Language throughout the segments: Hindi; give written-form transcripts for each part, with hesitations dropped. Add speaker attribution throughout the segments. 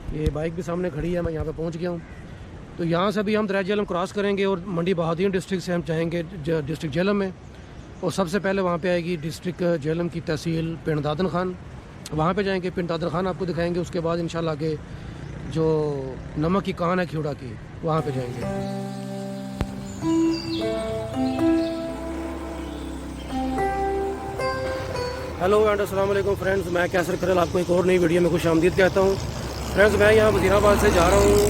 Speaker 1: ये बाइक भी सामने खड़ी है, मैं यहाँ पे पहुँच गया हूँ। तो यहाँ से अभी हम दरिया झेलम क्रॉस करेंगे और मंडी बहादुर डिस्ट्रिक्ट से हम जाएंगे डिस्ट्रिक्ट झेलम में। और सबसे पहले वहाँ पे आएगी डिस्ट्रिक्ट झेलम की तहसील पिंड दादन खान, वहाँ पे जाएंगे, पिंड दादन खान आपको दिखाएंगे। उसके बाद इंशाल्लाह आगे जो नमक की कान है खियोड़ा की, वहाँ पे जाएंगे। हेलो एंड अस्सलाम वालेकुम फ्रेंड्स, मैं कैसर करल आपको एक और नई वीडियो में खुश आमदीद कहता हूँ। फ्रेंड्स, मैं यहाँ वज़ीराबाद से जा रहा हूँ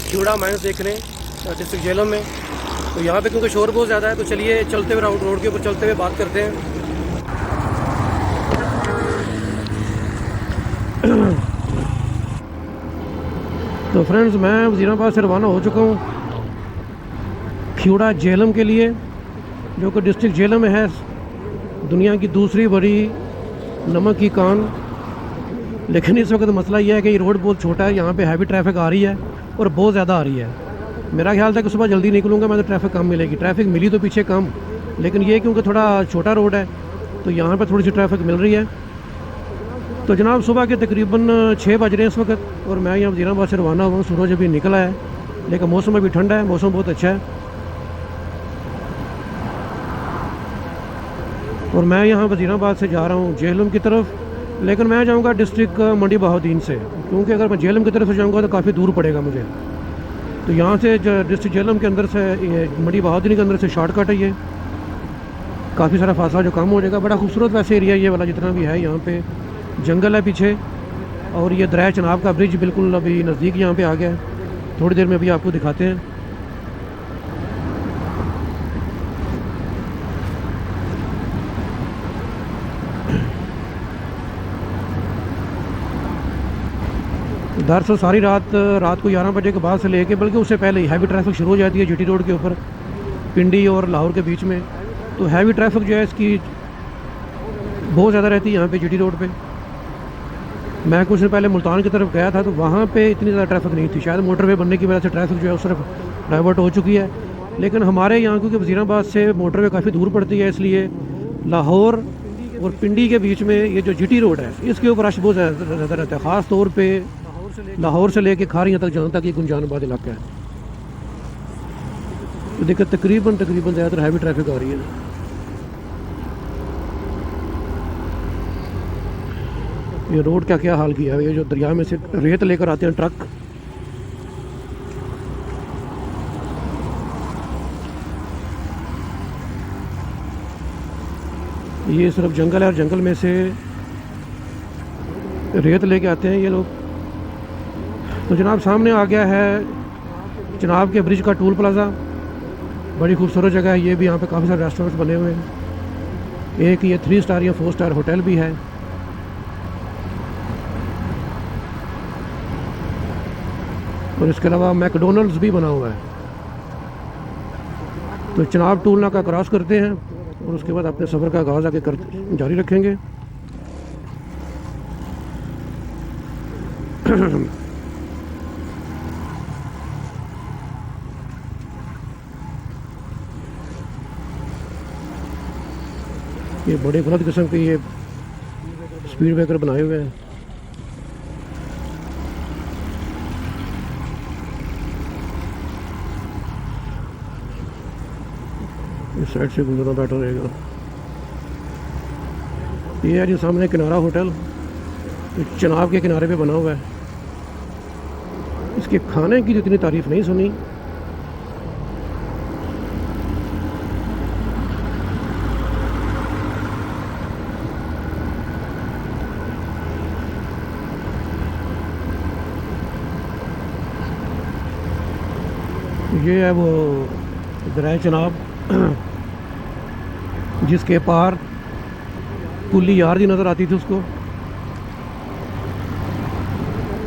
Speaker 1: खियोड़ा माइंस देखने डिस्ट्रिक्ट झेलम में। तो यहाँ पे क्योंकि शोर बहुत ज़्यादा है, तो चलिए चलते हुए रोड के ऊपर चलते हुए बात करते हैं। तो फ्रेंड्स, मैं वज़ीराबाद से रवाना हो चुका हूँ खियोड़ा झेलम के लिए, जो कि डिस्ट्रिक्ट झेलम में है, दुनिया की दूसरी बड़ी नमक की कान। लेकिन इस वक्त मसला यह है कि ये रोड बहुत छोटा है, यहाँ पे हैवी ट्रैफिक आ रही है और बहुत ज़्यादा आ रही है। मेरा ख्याल था कि सुबह जल्दी निकलूँगा मैं तो ट्रैफिक कम मिलेगी। ट्रैफिक मिली तो पीछे कम, लेकिन ये क्योंकि थोड़ा छोटा रोड है तो यहाँ पर थोड़ी सी ट्रैफिक मिल रही है। तो जनाब, सुबह के तकरीबन 6 बज रहे हैं इस वक्त, और मैं यहाँ वज़ीराबाद से रवाना हुआ हूँ। सूरज अभी निकला है, लेकिन मौसम अभी ठंडा है, मौसम बहुत अच्छा है। और मैं यहाँ वज़ीराबाद से जा रहा हूँ झेलम की तरफ, लेकिन मैं जाऊँगा डिस्ट्रिक्ट मंडी बहाउद्दीन से, क्योंकि अगर मैं झेलम की तरफ से जाऊँगा तो काफ़ी दूर पड़ेगा मुझे। तो यहाँ से डिस्ट्रिक्ट झेलम के अंदर से मंडी बहाउद्दीन के अंदर से शॉर्टकट है, ये काफ़ी सारा फासला जो कम हो जाएगा। बड़ा खूबसूरत वैसे एरिया ये वाला जितना भी है, यहाँ पे जंगल है पीछे, और ये दरिया चनाब का ब्रिज बिल्कुल अभी नज़दीक यहाँ पे आ गया है। थोड़ी देर में अभी आपको दिखाते हैं। दरअसल सारी रात को 11 बजे के बाद से लेके, बल्कि उससे पहले ही हैवी ट्रैफिक शुरू हो जाती है जीटी रोड के ऊपर, पिंडी और लाहौर के बीच में। तो हैवी ट्रैफिक जो है इसकी बहुत ज़्यादा रहती है यहाँ पे जीटी रोड पे। मैं कुछ दिन पहले मुल्तान की तरफ गया था, तो वहाँ पे इतनी ज़्यादा ट्रैफिक नहीं थी। शायद मोटरवे बनने की वजह से ट्रैफिक जो है उस तरफ डाइवर्ट हो चुकी है। लेकिन हमारे यहाँ क्योंकि वज़ीराबाद से मोटरवे काफ़ी दूर पड़ती है, इसलिए लाहौर और पिंडी के बीच में ये जो जीटी रोड है, इसके ऊपर रश बहुत ज़्यादा रहता है। ख़ास तौर पर लाहौर से लेके खारियाँ तक जहाँ तक ये गुंजानबाद इलाका है। तो देखिए तकरीबन ज़्यादातर हैवी ट्रैफिक आ रही है। ये रोड का क्या हाल किया है, ये जो दरिया में से रेत लेकर आते हैं ट्रक, ये सिर्फ जंगल है और जंगल में से रेत लेके आते हैं ये लोग। तो जनाब, सामने आ गया है जनाब के ब्रिज का टोल प्लाज़ा। बड़ी खूबसूरत जगह है ये भी, यहाँ पे काफ़ी सारे रेस्टोरेंट्स बने हुए हैं। एक ये 3 स्टार या 4 स्टार होटल भी है। और इसके अलावा मैकडोनल्ड्स भी बना हुआ है। तो चनाब टोल नाका क्रॉस करते हैं और उसके बाद अपने सफ़र का आगाज़ आगे जारी रखेंगे। ये बड़े गलत किस्म के ये स्पीड ब्रेकर बनाए हुए हैं। इस साइड से गुजरना बेटर रहेगा। ये है जी सामने किनारा होटल, चनाब के किनारे पे बना हुआ है। इसके खाने की इतनी तारीफ नहीं सुनी। ये है वो दरिया चनाब, जिसके पार कुल्ली यार जी नज़र आती थी उसको।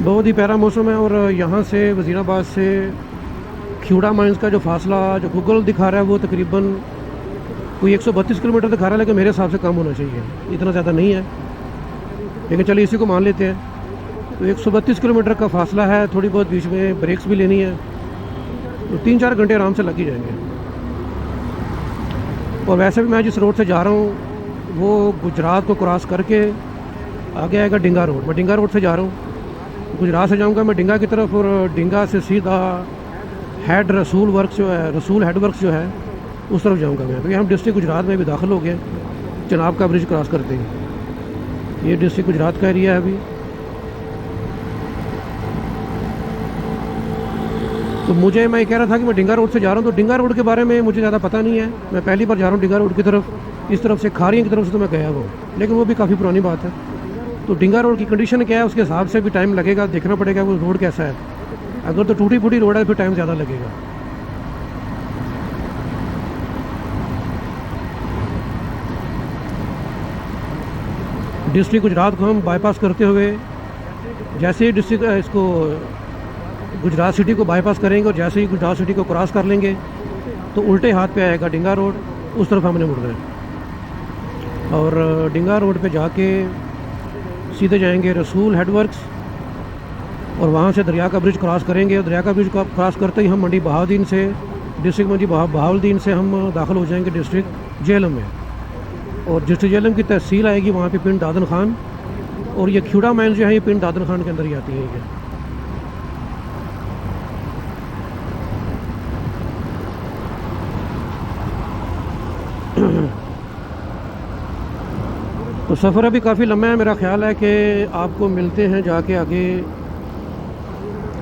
Speaker 1: बहुत ही प्यारा मौसम है। और यहाँ से वज़ीराबाद से खियोड़ा माइंस का जो फासला जो गूगल दिखा रहा है वो तकरीबन कोई 132 किलोमीटर दिखा रहा है, लेकिन मेरे हिसाब से कम होना चाहिए, इतना ज़्यादा नहीं है। लेकिन चलिए इसी को मान लेते हैं। तो 132 किलोमीटर का फासला है, थोड़ी बहुत बीच में ब्रेक्स भी लेनी है, तो 3-4 घंटे आराम से लग ही जाएंगे। और वैसे भी मैं जिस रोड से जा रहा हूँ वो गुजरात को क्रॉस करके आगे आएगा डिंगा रोड। मैं डिंगा रोड से जा रहा हूँ। गुजरात से जाऊंगा मैं डिंगा की तरफ, और डिंगा से सीधा हेड रसूल वर्क जो है, रसूल हेड वर्क जो है उस तरफ जाऊंगा मैं। तो हम डिस्ट्रिक्ट गुजरात में भी दाखिल हो गए, चनाब का ब्रिज क्रॉस करते हैं। ये डिस्ट्रिक्ट गुजरात का एरिया है अभी। तो मैं कह रहा था कि मैं डिंगा रोड से जा रहा हूँ, तो डिंगा रोड के बारे में मुझे ज़्यादा पता नहीं है। मैं पहली बार जा रहा हूँ डिंगा रोड की तरफ। इस तरफ से खारियाँ की तरफ से तो मैं गया हूँ, लेकिन वो भी काफ़ी पुरानी बात है। तो डिंगा रोड की कंडीशन क्या है उसके हिसाब से भी टाइम लगेगा, देखना पड़ेगा वो रोड कैसा है। अगर तो टूटी फूटी रोड है फिर टाइम ज़्यादा लगेगा। डिस्ट्रिक्ट गुजरात को हम बाईपास करते हुए, जैसे ही डिस्ट्रिक्ट इसको गुजरात सिटी को बाईपास करेंगे और जैसे ही गुजरात सिटी को क्रॉस कर लेंगे तो उल्टे हाथ पे आएगा डिंगा रोड, उस तरफ हमने मुड़ना है। और डिंगा रोड पे जाके सीधे जाएंगे रसूल हेडवर्क्स, और वहाँ से दरिया का ब्रिज क्रॉस करेंगे। और दरिया का ब्रिज क्रॉस करते ही हम मंडी बहाउद्दीन से, डिस्ट्रिक्ट मंडी बहाउद्दीन से हम दाखिल हो जाएंगे डिस्ट्रिक्ट जेलम में। और डिस्ट्रिक्ट जेलम की तहसील आएगी वहाँ पे पिंड दादन खान, और ये खिवड़ा माइल जो है ये पिंड दादन खान के अंदर ही आती है ये। तो सफ़र अभी काफ़ी लंबा है। मेरा ख्याल है कि आपको मिलते हैं जाके आगे,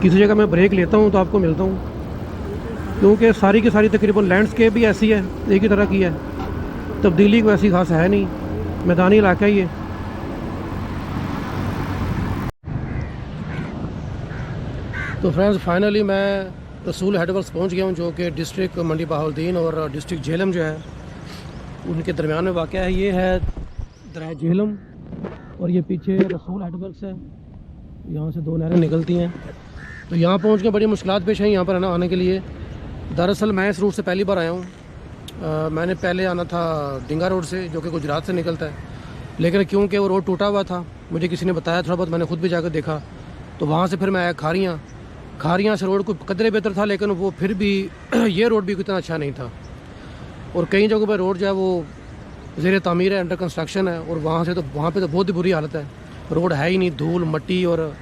Speaker 1: किसी जगह मैं ब्रेक लेता हूँ तो आपको मिलता हूँ, क्योंकि सारी की सारी तकरीबन लैंडस्केप भी ऐसी है, एक ही तरह की है, तब्दीली कोई ऐसी खास है नहीं, मैदानी इलाका ही है। तो फ्रेंड्स फाइनली मैं रसूल हेडवर्क्स पहुँच गया हूँ, जो कि डिस्ट्रिक्ट मंडी बहाउद्दीन और डिस्ट्रिक्ट जेलम जो है उनके दरमियान में वाक़ है। ये है दरिया जेहलम और ये पीछे रसूल हेडवर्क्स है, यहाँ से दो नहरें निकलती हैं। तो यहाँ पहुँच के बड़ी मुश्किलात पेश हैं यहाँ पर आने के लिए। दरअसल मैं इस रूट से पहली बार आया हूँ। मैंने पहले आना था डिंगा रोड से, जो कि गुजरात से निकलता है, लेकिन क्योंकि वो रोड टूटा हुआ था, मुझे किसी ने बताया थोड़ा बहुत, मैंने खुद भी जाकर देखा, तो वहाँ से फिर मैं आया खारियाँ से। रोड को कदरे बेहतर था, लेकिन वो फिर भी ये रोड भी इतना अच्छा नहीं था। और कई जगहों पर रोड जो है वो ज़ेर तामीर है, अंडर कंस्ट्रक्शन है, और वहाँ पे तो बहुत ही बुरी हालत है, रोड है ही नहीं, धूल मट्टी और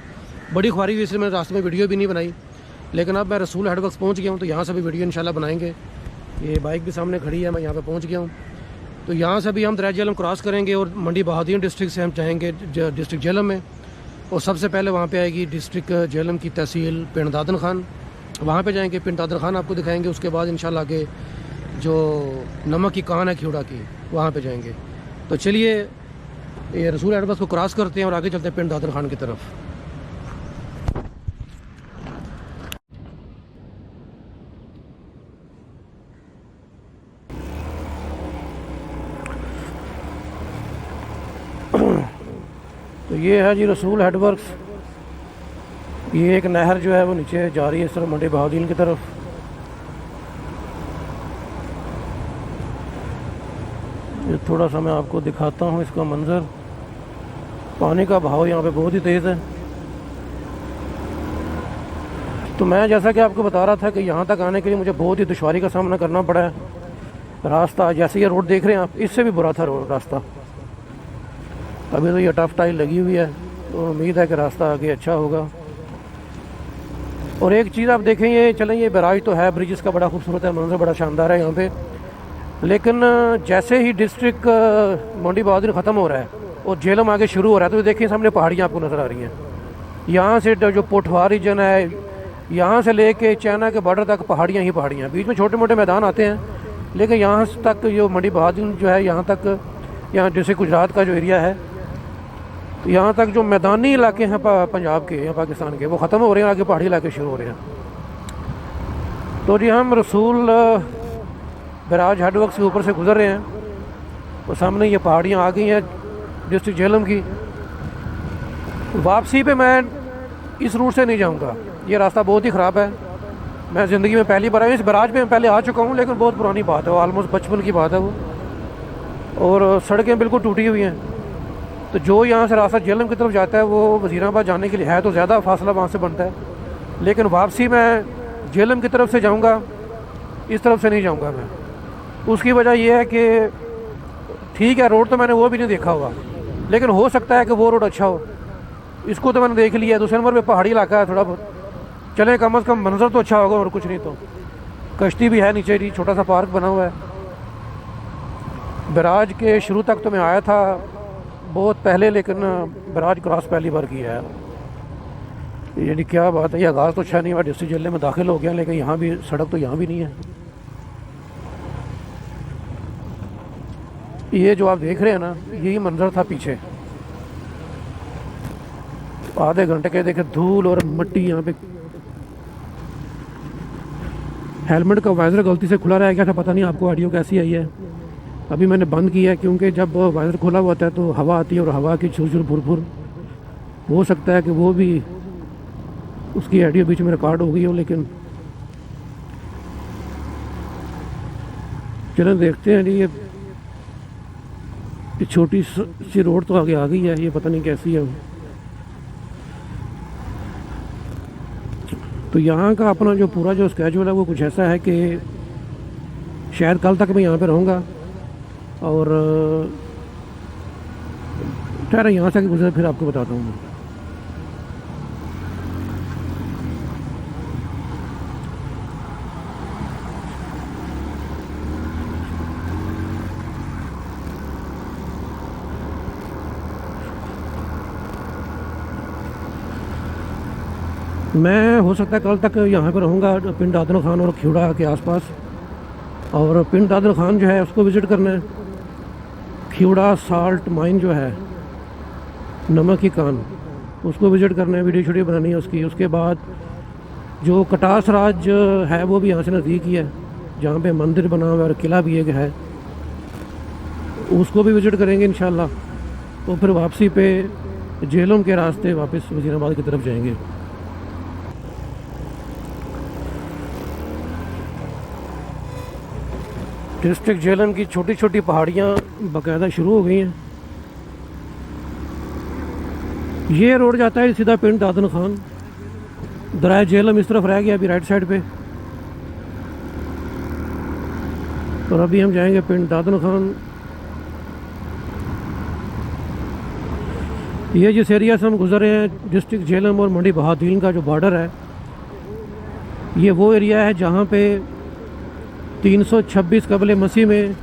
Speaker 1: बड़ी ख्वारी हुई। इसलिए मैंने रास्ते में वीडियो भी नहीं बनाई। लेकिन अब मैं रसूल हेडवर्क्स पहुँच गया हूँ, तो यहाँ से भी वीडियो इंशाल्लाह बनाएंगे। ये बाइक भी सामने खड़ी है, मैं यहाँ पे पहुँच गया हूँ। तो यहाँ से भी हम दरिया जेहलम क्रॉस करेंगे और मंडी बहाउद्दीन डिस्ट्रिक्ट से हम जाएंगे डिस्ट्रिक्ट जेहलम में। और सबसे पहले वहाँ पे आएगी डिस्ट्रिक्ट जेहलम की तहसील पिंड दादन खान, वहाँ पे जाएंगे, पिंड दादन खान आपको दिखाएंगे। उसके बाद इंशाल्लाह आगे जो नमक की कान है खिवड़ा की, वहाँ पे जाएंगे। तो चलिए ये रसूल हेडवर्क्स को क्रॉस करते हैं और आगे चलते हैं पिंड दादन खान की तरफ। तो ये है जी रसूल हेडवर्क्स। ये एक नहर जो है वो नीचे जा रही है इस तरफ मंडी बहाउद्दीन की तरफ। ये थोड़ा सा मैं आपको दिखाता हूँ इसका मंज़र। पानी का बहाव यहाँ पे बहुत ही तेज़ है। तो मैं जैसा कि आपको बता रहा था कि यहाँ तक आने के लिए मुझे बहुत ही दुश्वारी का सामना करना पड़ा है। रास्ता जैसे ये रोड देख रहे हैं आप, इससे भी बुरा था रास्ता। अभी तो ये टफ टाइल लगी हुई है, तो उम्मीद है कि रास्ता आगे अच्छा होगा। और एक चीज़ आप देखें, ये चलें, ये बैराज तो है, ब्रिज इसका बड़ा खूबसूरत है, मंजर बड़ा शानदार है यहाँ पे। लेकिन जैसे ही डिस्ट्रिक्ट मंडी बहाउद्दीन ख़त्म हो रहा है और जेहलम आगे शुरू हो रहा है, तो देखिए सामने पहाड़ियाँ आपको नज़र आ रही हैं। यहाँ से जो पोठवार रीजन है, यहाँ से लेके चाइना के बॉर्डर तक पहाड़ियाँ ही पहाड़ियाँ, बीच में छोटे मोटे मैदान आते हैं, लेकिन यहाँ तक जो मंडी बहाउद्दीन जो है, यहाँ तक, यहाँ डिस्ट्रिक्ट गुजरात का जो एरिया है, यहाँ तक जो मैदानी इलाके हैं पंजाब के या पाकिस्तान के, वो ख़त्म हो रहे हैं, आगे पहाड़ी इलाके शुरू हो रहे हैं। तो जी हम रसूल बैराज हेडवर्क्स के ऊपर से गुजर रहे हैं, और सामने ये पहाड़ियाँ आ गई हैं डिस्ट्रिक्ट जेहलम की। वापसी पे मैं इस रूट से नहीं जाऊँगा, ये रास्ता बहुत ही ख़राब है। मैं ज़िंदगी में पहली बार आया, इस बैराज पे मैं पहले आ चुका हूँ, लेकिन बहुत पुरानी बात है, वो ऑलमोस्ट बचपन की बात है वो, और सड़कें बिल्कुल टूटी हुई हैं। तो जो यहाँ से रास्ता जेहलम की तरफ जाता है वो वज़ीराबाद जाने के लिए है, तो ज़्यादा फासला वहाँ से बनता है, लेकिन वापसी मैं जेहलम की तरफ से जाऊँगा, इस तरफ से नहीं जाऊँगा मैं। उसकी वजह यह है कि ठीक है, रोड तो मैंने वो भी नहीं देखा हुआ, लेकिन हो सकता है कि वो रोड अच्छा हो, इसको तो मैंने देख लिया। दूसरे नंबर पे पहाड़ी इलाका है थोड़ा बहुत, चले कम से कम मंजर तो अच्छा होगा और कुछ नहीं तो। कश्ती भी है नीचे जी, छोटा सा पार्क बना हुआ है। बैराज के शुरू तक तो मैं आया था बहुत पहले, लेकिन बैराज क्रॉस पहली बार किया है। यानी क्या बात है, ये आगाज़ तो अच्छा नहीं हुआ, डिस्ट्रिक्ट जेल में दाखिल हो गया, लेकिन यहाँ भी सड़क तो यहाँ भी नहीं है। ये जो आप देख रहे हैं ना, यही मंजर था पीछे। आधे घंटे के देखे धूल और मिट्टी यहाँ पे। हेलमेट का वाइज़र गलती से खुला रह गया था, पता नहीं आपको ऑडियो कैसी आई है। अभी मैंने बंद किया है क्योंकि जब वाइज़र खुला हुआ होता है तो हवा आती है और हवा की छुर फुर हो सकता है कि वो भी उसकी ऑडियो बीच में रिकॉर्ड हो गई हो। लेकिन चलो देखते हैं जी। ये छोटी सी रोड तो आगे आ गई है, ये पता नहीं कैसी है। तो यहाँ का अपना जो पूरा जो स्केड्यूल है वो कुछ ऐसा है कि शायद कल तक मैं यहाँ पे रहूँगा और ठहरा यहाँ से गुजर फिर आपको बताता हूँ। मैं हो सकता है कल तक यहाँ पर रहूँगा पिंड दादन खान और खिवड़ा के आसपास। और पिंड दादन खान जो है उसको विज़िट करना है। खिवड़ा साल्ट माइन जो है, नमक की कान, उसको विज़िट करना है, वीडियो बनानी है उसकी। उसके बाद जो कटास राज है वो भी यहाँ से नज़दीक ही है, जहाँ पे मंदिर बना हुआ है और किला भी एक है, उसको भी विज़िट करेंगे इंशाल्लाह। तो फिर वापसी पे जेलों के रास्ते वापस वज़ीराबाद की तरफ जाएंगे। डिस्ट्रिक्ट जेलम की छोटी छोटी पहाड़ियाँ बाकायदा शुरू हो गई हैं। ये रोड जाता है सीधा पिंड दादन खान। दराय जेलम इस तरफ रह गया अभी राइट साइड पे, और अभी हम जाएंगे पिंड दादन खान। ये जिस एरिया से हम गुजर रहे हैं, डिस्ट्रिक्ट जेलम और मंडी बहादुरीन का जो बॉर्डर है, ये वो एरिया है जहाँ पे 326 कबल मसीह में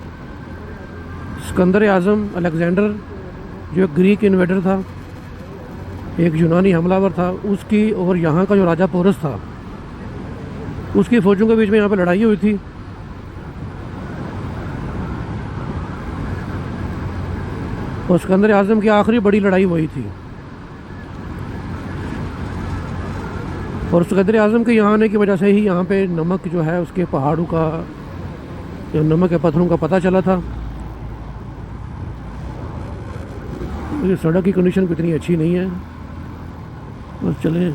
Speaker 1: सिकंदर आज़म अलेक्जेंडर, जो ग्रीक इन्वेडर था, एक यूनानी हमलावर था, उसकी और यहाँ का जो राजा पोरस था, उसकी फ़ौजों के बीच में यहाँ पे लड़ाई हुई थी। और सिकंदर आज़म की आखिरी बड़ी लड़ाई वही थी। और सिकंदर आज़म के यहाँ आने की वजह से ही यहाँ पे नमक जो है उसके पहाड़ों का, जो नमक के पत्थरों का पता चला था। ये सड़क की कंडीशन कितनी अच्छी नहीं है, बस चलें।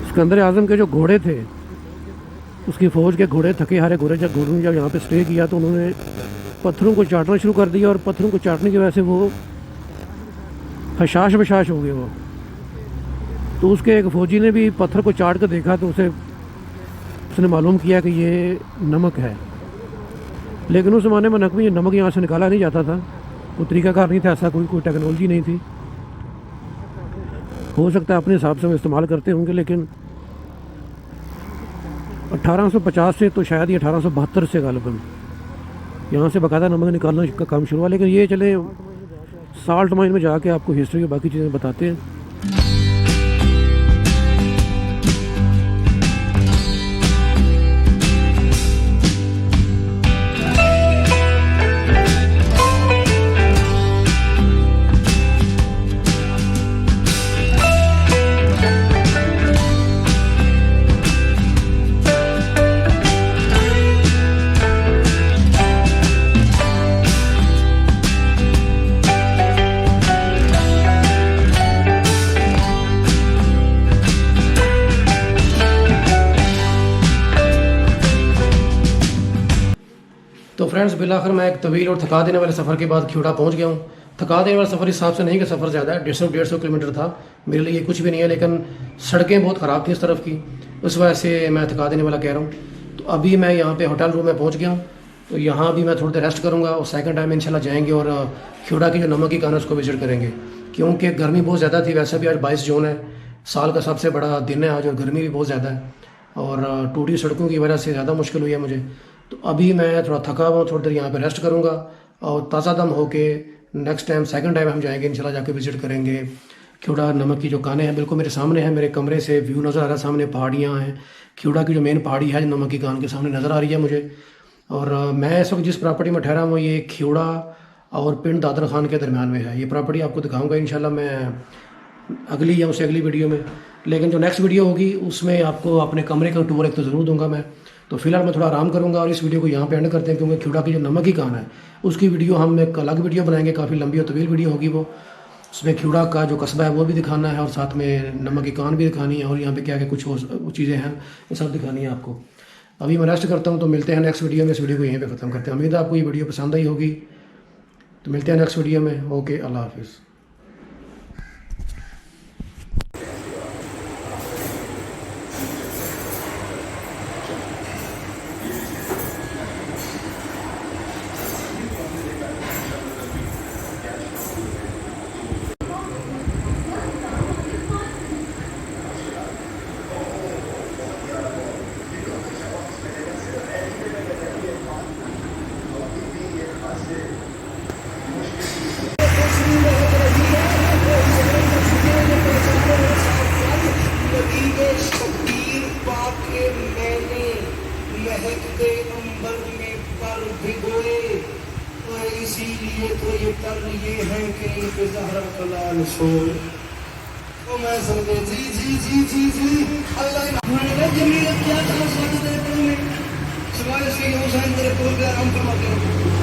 Speaker 1: सिकंदर आज़म के जो घोड़े थे, उसकी फ़ौज के घोड़े, थके हारे घोड़े, जब घोड़ों ने जब यहाँ पे स्टे किया तो उन्होंने पत्थरों को चाटना शुरू कर दिया। और पत्थरों को चाटने की वजह से वो हशाश बशाश हो गए वो। तो उसके एक फ़ौजी ने भी पत्थर को चाट कर देखा तो उसने मालूम किया कि ये नमक है। लेकिन उस ज़माने में नकवी नमक यहाँ से निकाला नहीं जाता था, कोई तरीकाकार नहीं था ऐसा, कोई टेक्नोलॉजी नहीं थी। हो सकता है अपने हिसाब से वो इस्तेमाल करते होंगे, लेकिन 1850 से तो शायद ये 1872 से गालिबन यहाँ से बाकायदा नमक निकालने का काम शुरू हुआ। लेकिन ये चले साल्ट माइन में जाके आपको हिस्ट्री की बाकी चीज़ें बताते हैं। तो फ्रेंड्स, बिलाखिर मैं एक तवील और थका देने वाले सफ़र के बाद खिवड़ा पहुंच गया हूं। थका देने वाला सफ़र इस हिसाब से नहीं कि सफ़र ज़्यादा है, 150 किलोमीटर था, मेरे लिए कुछ भी नहीं है, लेकिन सड़कें बहुत ख़राब थी इस तरफ की, उस वजह से मैं थका देने वाला कह रहा हूँ। तो अभी मैं यहाँ पे होटल रूम में पहुँच गया हूँ, तो यहाँ भी मैं थोड़ी देर रेस्ट करूँगा और सेकंड टाइम इंशाल्लाह जाएंगे और खिवड़ा की जो नमक की कान है उसको विजिट करेंगे, क्योंकि गर्मी बहुत ज़्यादा थी। वैसे भी आज 22 जून है, साल का सबसे बड़ा दिन है आज, और गर्मी भी बहुत ज़्यादा है और टूटी सड़कों की वजह से ज़्यादा मुश्किल हुई है मुझे। तो अभी मैं थोड़ा थका हुआ हूँ, थोड़ी देर यहाँ पे रेस्ट करूँगा और ताज़ा दम होके नेक्स्ट टाइम सेकंड टाइम हम जाएंगे इंशाल्लाह, जाके विजिट करेंगे खिवड़ा नमक की जो कानें हैं। बिल्कुल मेरे सामने है, मेरे कमरे से व्यू नज़र आ रहा है, सामने पहाड़ियाँ हैं। खिवड़ा की जो मेन पहाड़ी है नमक की कान के सामने नज़र आ रही है मुझे। और मैं इस वक्त जिस प्रॉपर्टी में ठहरा हूँ ये खिवड़ा और पिंड दादर खान के दरमियान में है। ये प्रॉपर्टी आपको दिखाऊंगा इंशाल्लाह मैं अगली या उससे अगली वीडियो में, लेकिन जो नेक्स्ट वीडियो होगी उसमें आपको अपने कमरे का टूर एक तो ज़रूर दूंगा मैं। तो फिलहाल मैं थोड़ा आराम करूंगा और इस वीडियो को यहाँ पे एंड करते हैं, क्योंकि खिवड़ा की जो नमक की कान है उसकी वीडियो हम एक अलग वीडियो बनाएंगे, काफ़ी लंबी और तवील वीडियो होगी वो। उसमें खिवड़ा का जो कस्बा है वो भी दिखाना है और साथ में नमक की कान भी दिखानी है और यहाँ पे क्या क्या कुछ और चीज़ें हैं ये सब दिखानी है आपको। अभी मैं रेस्ट करता हूँ, तो मिलते हैं नेक्स्ट वीडियो में। इस वीडियो को यहीं पे ख़त्म करते हैं। उम्मीद है आपको ये वीडियो पसंद आई होगी, तो मिलते हैं नेक्स्ट वीडियो में। ओके, अल्लाह हाफिज़।
Speaker 2: महकते अंबर में पर भिगोए, और इसीलिए तो ये पर ये है कि इनके ज़हरा कलाल सोए। तो मैं समझे जी अल्लाह जमीन क्या था स्वागत है, सिवाय इसके हुसैन तेरे कोल का हम फरमा